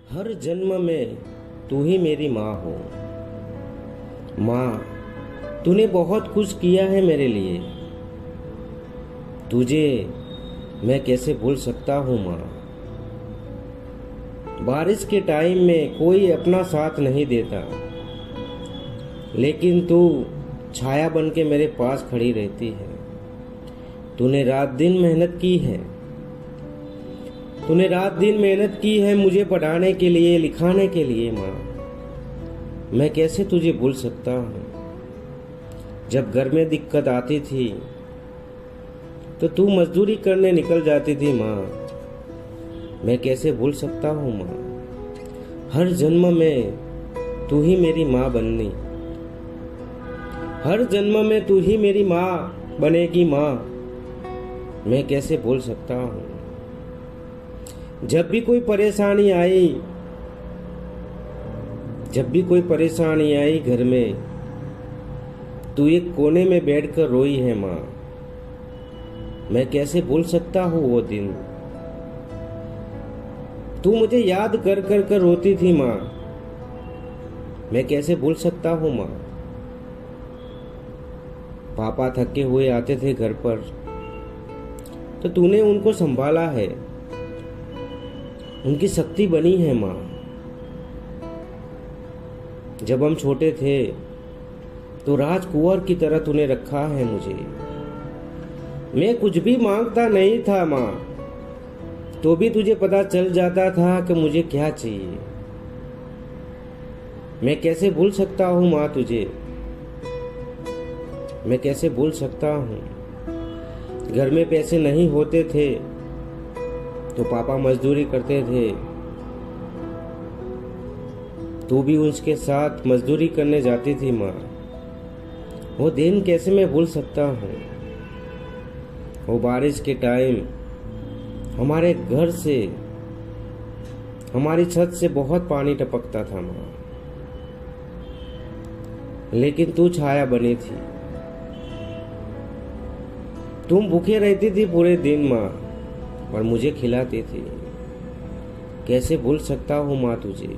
हर जन्म में तू ही मेरी माँ हो। माँ, तूने बहुत कुछ किया है मेरे लिए। तुझे मैं कैसे भूल सकता हूँ माँ। बारिश के टाइम में कोई अपना साथ नहीं देता, लेकिन तू छाया बन के मेरे पास खड़ी रहती है। तूने रात दिन मेहनत की है। तूने रात दिन मेहनत की है मुझे पढ़ाने के लिए, लिखाने के लिए माँ। मैं कैसे तुझे भूल सकता हूँ। जब घर में दिक्कत आती थी तो तू मजदूरी करने निकल जाती थी माँ। मैं कैसे भूल सकता हूँ माँ। हर जन्म में तू ही मेरी माँ बननी। हर जन्म में तू ही मेरी माँ बनेगी माँ। मैं कैसे भूल सकता हूँ। जब भी कोई परेशानी आई, जब भी कोई परेशानी आई घर में, तू एक कोने में बैठकर रोई है माँ। मैं कैसे भूल सकता हूँ वो दिन। तू मुझे याद कर कर कर रोती थी माँ। मैं कैसे भूल सकता हूँ माँ। पापा थके हुए आते थे घर पर तो तूने उनको संभाला है, उनकी शक्ति बनी है माँ। जब हम छोटे थे तो राजकुंवर की तरह तूने रखा है मुझे। मैं कुछ भी मांगता नहीं था माँ, तो भी तुझे पता चल जाता था कि मुझे क्या चाहिए। मैं कैसे भूल सकता हूँ माँ तुझे। मैं कैसे भूल सकता हूँ। घर में पैसे नहीं होते थे तो पापा मजदूरी करते थे, तू भी उसके साथ मजदूरी करने जाती थी माँ। वो दिन कैसे मैं भूल सकता हूँ। वो बारिश के टाइम हमारे घर से, हमारी छत से बहुत पानी टपकता था माँ, लेकिन तू छाया बनी थी। तुम भूखे रहती थी पूरे दिन माँ और मुझे खिलाती थी। कैसे भूल सकता हूँ माँ तुझे।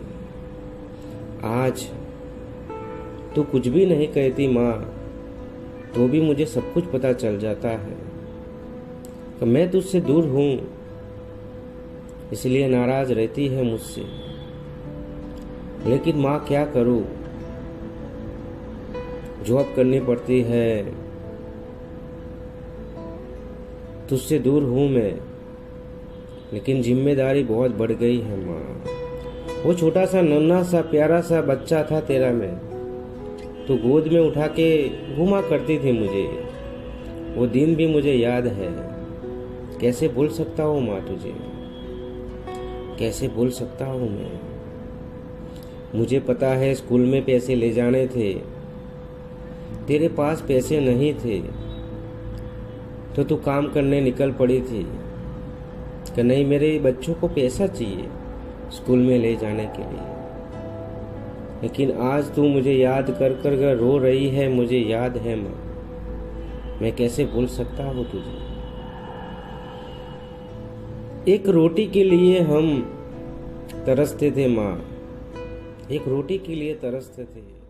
आज तू कुछ भी नहीं कहती माँ, तो भी मुझे सब कुछ पता चल जाता है कि मैं तुझसे दूर हूँ, इसलिए नाराज रहती है मुझसे। लेकिन माँ क्या करूँ, जॉब करनी पड़ती है, तुझसे दूर हूँ मैं, लेकिन जिम्मेदारी बहुत बढ़ गई है माँ। वो छोटा सा नन्हा सा प्यारा सा बच्चा था तेरा मैं, तो गोद में उठा के घुमा करती थी मुझे। वो दिन भी मुझे याद है। कैसे भूल सकता हूँ माँ तुझे। कैसे भूल सकता हूँ मैं। मुझे पता है स्कूल में पैसे ले जाने थे, तेरे पास पैसे नहीं थे तो तू काम करने निकल पड़ी थी कि नहीं मेरे बच्चों को पैसा चाहिए स्कूल में ले जाने के लिए। लेकिन आज तू मुझे याद कर कर रो रही है, मुझे याद है माँ। मैं कैसे भूल सकता हूँ तुझे। एक रोटी के लिए हम तरसते थे माँ, एक रोटी के लिए तरसते थे।